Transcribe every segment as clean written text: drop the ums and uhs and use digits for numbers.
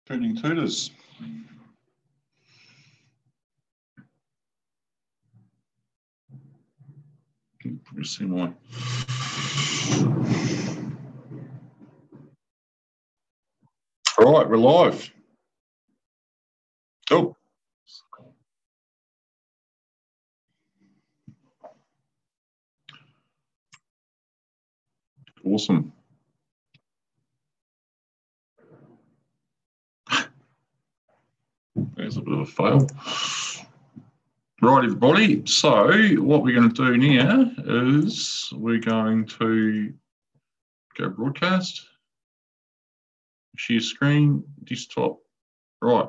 Turning tutors. Probably see my. All right, we're live. Oh. Awesome. There's a bit of a fail. Right, everybody. So what we're going to do now is we're going to go broadcast, share screen, desktop. Right.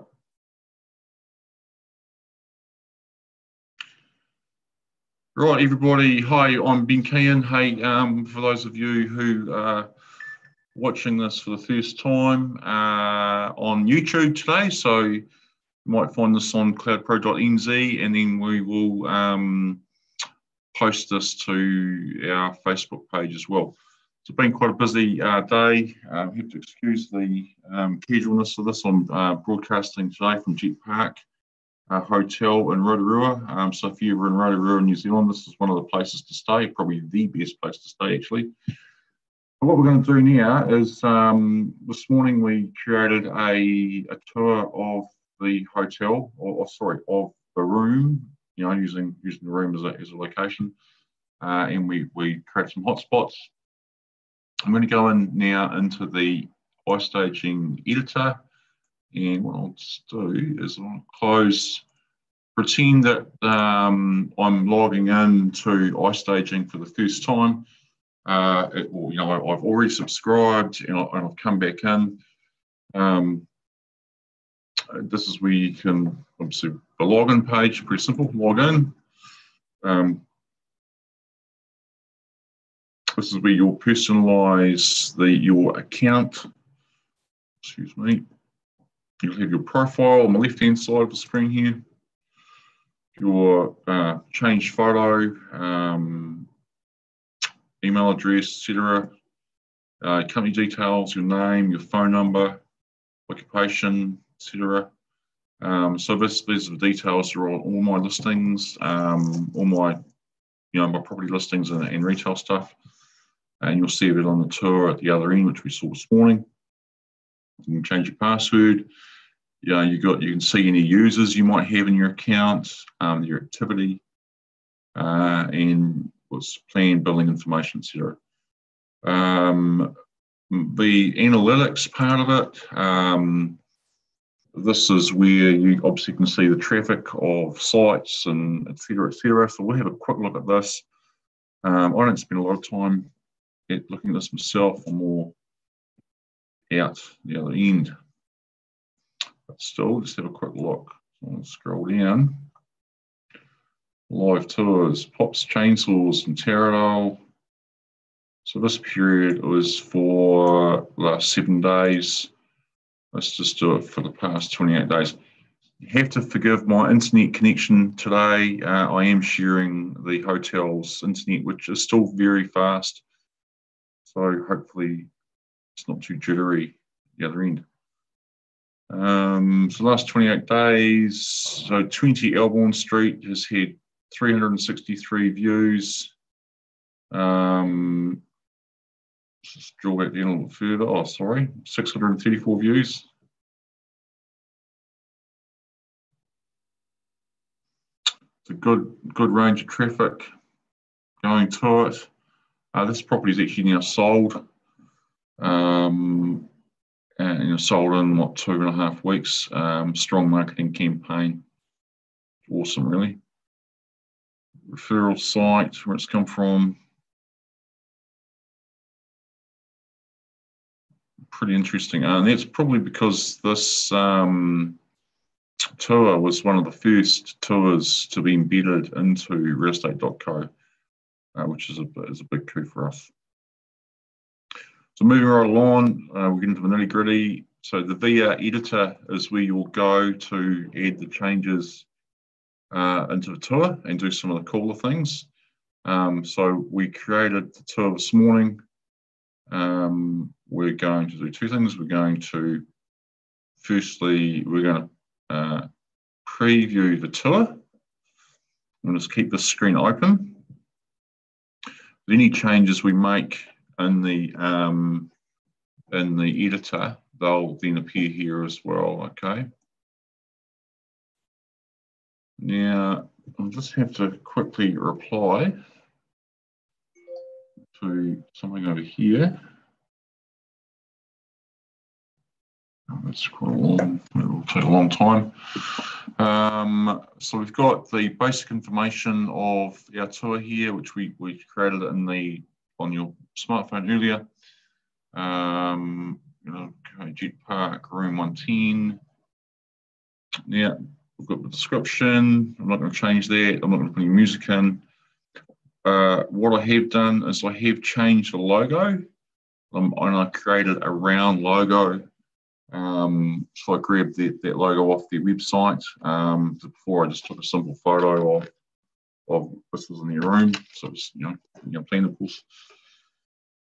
Right, everybody. Hi, I'm Ben Kean. Hey, for those of you who are watching this for the first time on YouTube today, so you might find this on cloudpro.nz, and then we will post this to our Facebook page as well. It's been quite a busy day. I have to excuse the casualness of this. I'm broadcasting today from Jet Park Hotel in Rotorua. So if you're in Rotorua, New Zealand, this is one of the places to stay, probably the best place to stay actually. What we're going to do now is this morning we created a tour of the hotel, or sorry, of the room, you know, using the room as a location, and we create some hotspots. I'm going to go in now into the iStaging editor, and what I'll just do is I'll pretend that I'm logging in to iStaging for the first time. You know, I've already subscribed and I've come back in. This is where you can, obviously, the login page, pretty simple, log in. This is where you'll personalize your account. Excuse me. You'll have your profile on the left-hand side of the screen here. Your changed photo, email address, etc. Company details, your name, your phone number, occupation, etc. So these are the details that are on all my listings, all my, my property listings and retail stuff. And you'll see it on the tour at the other end, which we saw this morning. You can change your password. You can see any users you might have in your account, your activity, and what's planned, billing information, etc. The analytics part of it, this is where you obviously can see the traffic of sites and etc. So we'll have a quick look at this. I don't spend a lot of time looking at this myself. I'm more out the other end. But still, just have a quick look. I'll scroll down. Live tours, Pops, Chainsaws, and Taradale. So this period was for the last 7 days. Let's just do it for the past 28 days. You have to forgive my internet connection today. I am sharing the hotel's internet, which is still very fast. So hopefully it's not too jittery at the other end. So the last 28 days, so 20 Elborn Street has had 363 views. Just draw that down a little further. Oh, sorry, 634 views. It's a good range of traffic going to it. This property is actually now sold. And sold in, 2.5 weeks. Strong marketing campaign. Awesome, really. Referral site, where it's come from. Pretty interesting. And that's probably because this tour was one of the first tours to be embedded into realestate.co, which is a big coup for us. So moving right along, we're getting to the nitty gritty. So the VR editor is where you'll go to add the changes into the tour and do some of the cooler things. So we created the tour this morning. We're going to do two things. We're going to firstly, we're going to preview the tour. We'll just keep this screen open. Any changes we make in the editor, they'll then appear here as well, okay? Now, I'll just have to quickly reply to something over here. That's quite a long, it will take a long time. So we've got the basic information of our tour here, which we created on your smartphone earlier. Jet Park, room 110. Now, we've got the description. I'm not going to change that. I'm not going to put any music in. What I have done is I have changed the logo, and I created a round logo. So I grabbed that logo off their website. Before I just took a simple photo of this was in their room, so it's planables.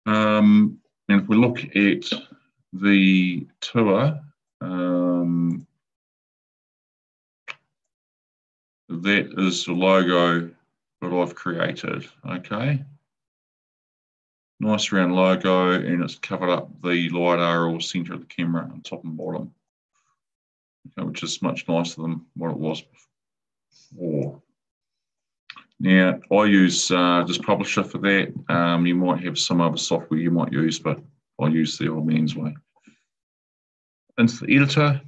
And if we look at the tour, that is the logo that I've created. Okay. Nice round logo, and it's covered up the LiDAR or center of the camera on top and bottom, okay, which is much nicer than what it was before. Now, I use just Publisher for that. You might have some other software you might use, but I use the old man's way. Into the editor,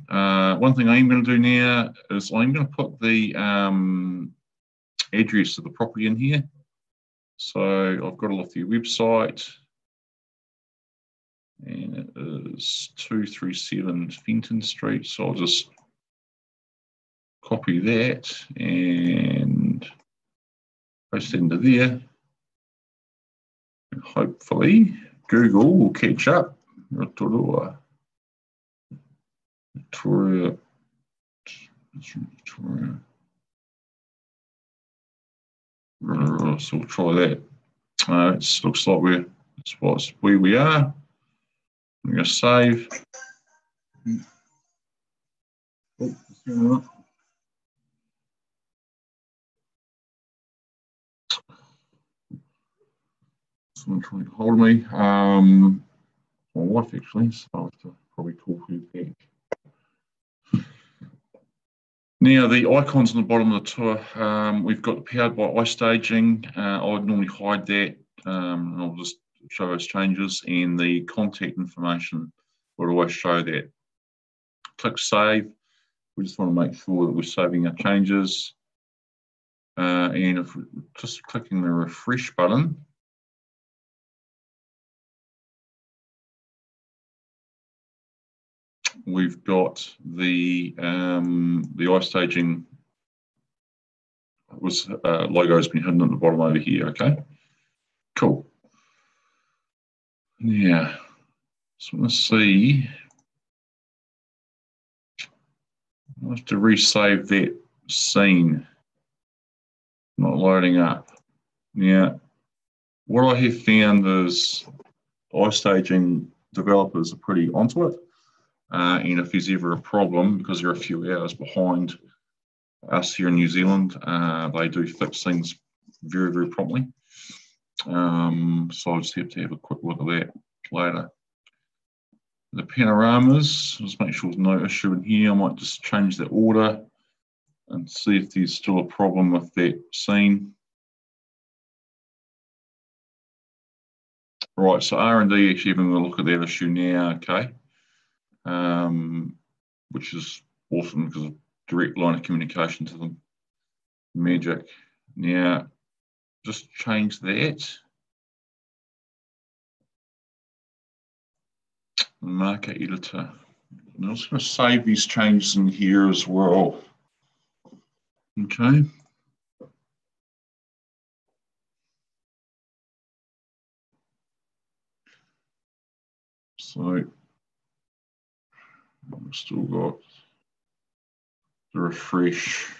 one thing I'm going to do now is I'm going to put the address of the property in here. So I've got it off their website, and it is 237 Fenton Street. So I'll just copy that and paste it into there. And hopefully Google will catch up. Victoria. So we'll try that. It looks like it's where we are. I'm going to save. Someone trying to get hold of me. My wife actually, so I'll have to probably call her back. Now, the icons on the bottom of the tour, we've got powered by iStaging. I would normally hide that. And I'll just show those changes, and the contact information would always show that. Click Save. We just want to make sure that we're saving our changes. And if we're just clicking the refresh button, we've got the iStaging logo has been hidden at the bottom over here. Okay, cool. Yeah, so let's see. I have to resave that scene. Not loading up. Now, what I have found is iStaging developers are pretty onto it. And if there's ever a problem, because they're a few hours behind us here in New Zealand, they do fix things very, very promptly. So I'll just have to have a quick look at that later. The panoramas, just make sure there's no issue in here. I might just change the order and see if there's still a problem with that scene. Right, so R&D actually having a look at that issue now, okay. Which is awesome because of direct line of communication to them. Magic. Now, just change that. Marker editor. And I'm just going to save these changes in here as well. Okay. So I've still got the refresh.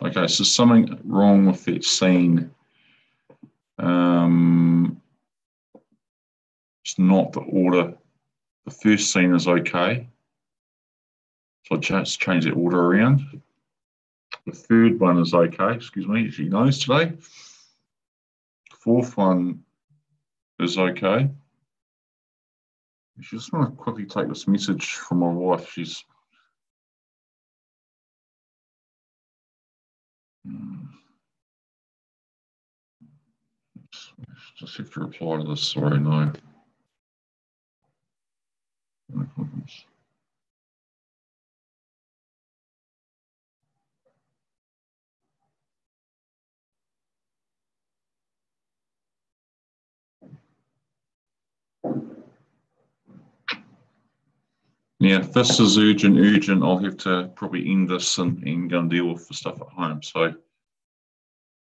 Okay, so something wrong with that scene. It's not the order. The first scene is okay. So I just change the order around. The third one is okay, excuse me, she knows today. The fourth one is okay. I just want to quickly take this message from my wife. She's just have to reply to this. Sorry, no. Now, if this is urgent, I'll have to probably end this and go and deal with the stuff at home. So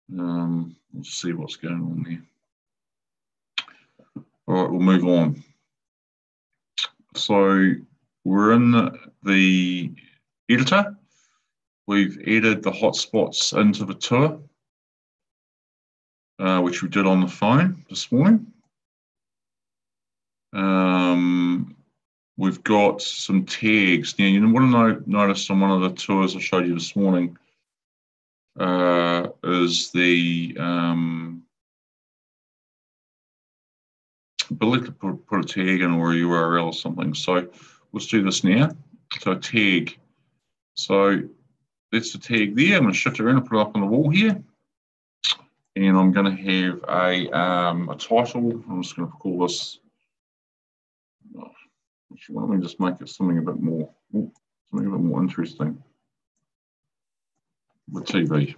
we'll see what's going on there. All right, we'll move on. So we're in the editor. We've added the hotspots into the tour, which we did on the phone this morning. We've got some tags. Now, you want to notice on one of the tours I showed you this morning is the ability to put a tag in or a URL or something. So let's do this now. So tag. So that's the tag there. I'm going to shift it around and put it up on the wall here. And I'm going to have a title. I'm just going to call this. Why don't we just make it something a bit more interesting? The TV.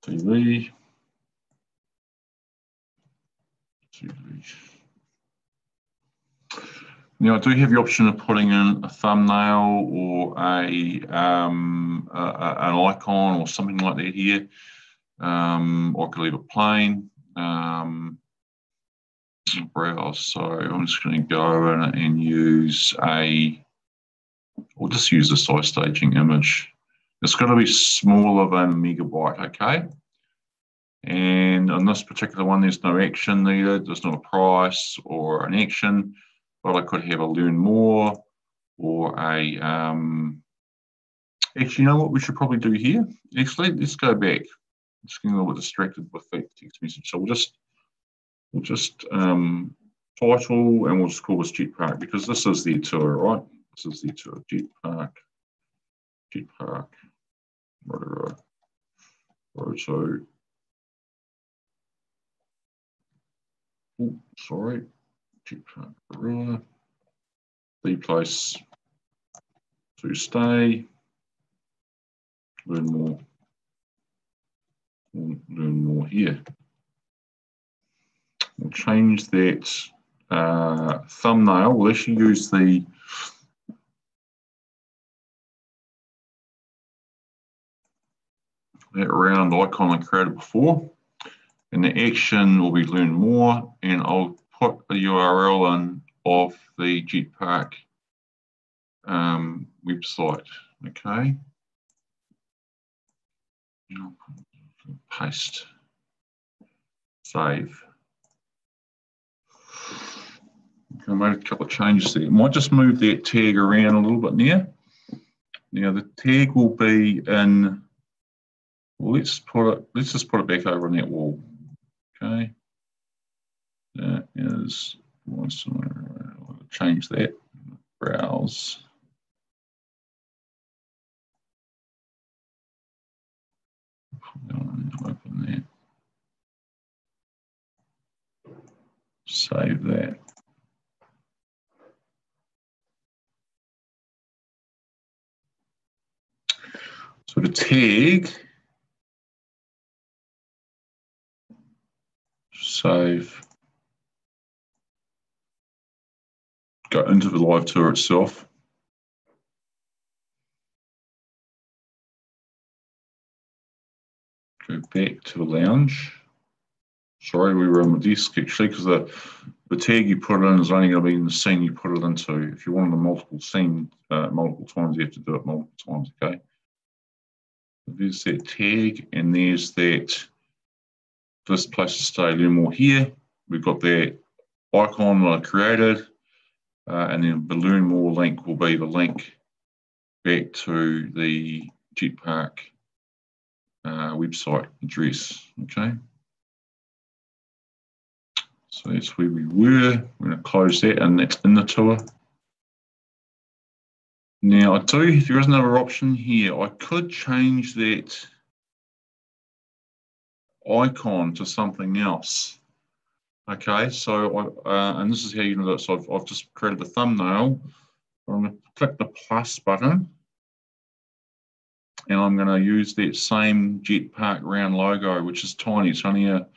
TV. Now I do have the option of putting in a thumbnail or an icon or something like that here. Or I could leave it plain. Browse. So I'm just going to go and use we'll just use the size staging image. It's got to be smaller than a megabyte, okay? And on this particular one, there's no action needed. There's not a price or an action, but I could have a learn more or a, actually, you know what we should probably do here? Actually, let's go back. I'm just getting a little bit distracted with that text message. So we'll just title and we'll just call this Jetpark because this is their tour, right? This is their tour, Jetpark, Roto. Oh, sorry, Jetpark, the place to stay, learn more here. We'll change that thumbnail. We'll actually use that round icon I created before. And the action will be learn more, and I'll put a URL in of the Jetpark website. Okay. Paste. Save. I made a couple of changes there. I might just move that tag around a little bit now. Now the tag will be in. Well, let's just put it back over on that wall. Okay. That is. I'll change that. Browse. Open that. Save that. So the tag, save, go into the live tour itself. Go back to the lounge. Sorry, we were on the desk actually because the tag you put in is only going to be in the scene you put it into. If you wanted a multiple scene multiple times, you have to do it multiple times, okay? There's that tag, and there's that this place to stay, learn more here. We've got that icon that I created, and then the learn more link will be the link back to the Jetpark website address, okay? So that's where we were. We're going to close that, and that's in the tour. Now, there is another option here. I could change that icon to something else. Okay, so and this is how you do it. So I've just created the thumbnail. I'm going to click the plus button, and I'm going to use that same Jetpark round logo, which is tiny. It's only a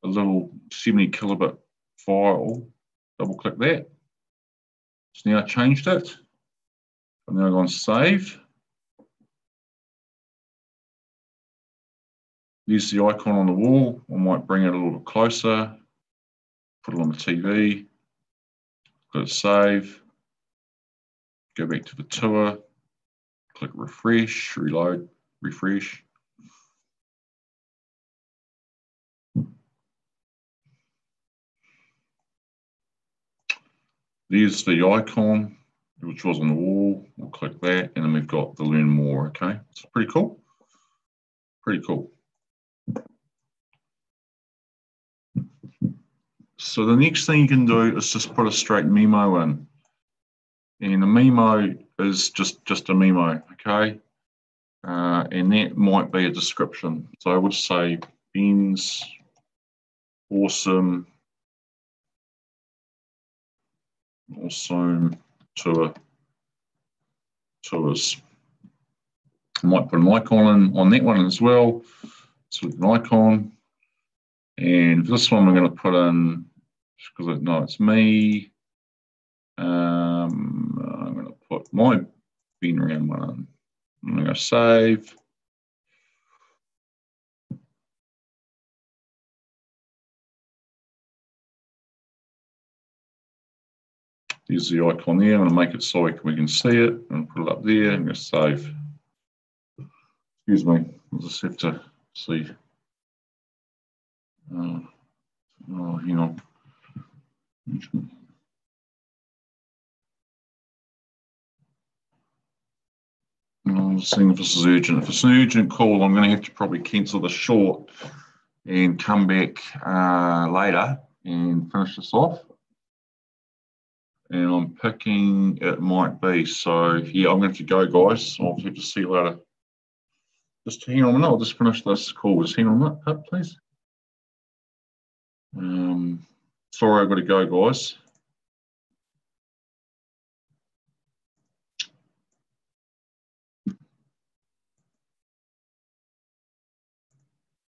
little 70 kilobit file. Double click that. So now I changed it. I'm now going to save. There's the icon on the wall. I might bring it a little bit closer, put it on the TV, click save, go back to the tour, click refresh, reload, refresh. There's the icon, which was on the wall. We'll click that, and then we've got the learn more, okay? It's pretty cool. Pretty cool. So the next thing you can do is just put a straight memo in. And the memo is just a memo, okay? And that might be a description. So I would say Ben's awesome tours. I might put an icon on that one as well. Select an icon. And for this one, I'm going to put in, because no, it's me. I'm going to put my Ben round one in. I'm going to go save. There's the icon there. I'm going to make it so we can see it and put it up there. I'm going to save. Excuse me. I'll just have to see. Oh, hang on. I'm just seeing if this is urgent. If it's an urgent call, I'm going to have to probably cancel the short and come back later and finish this off. And I'm picking, it might be. So yeah, I'm going to have to go, guys. I'll have to see you later. Just hang on a minute. I'll just finish this call. Just hang on a minute, please. Sorry, I've got to go, guys.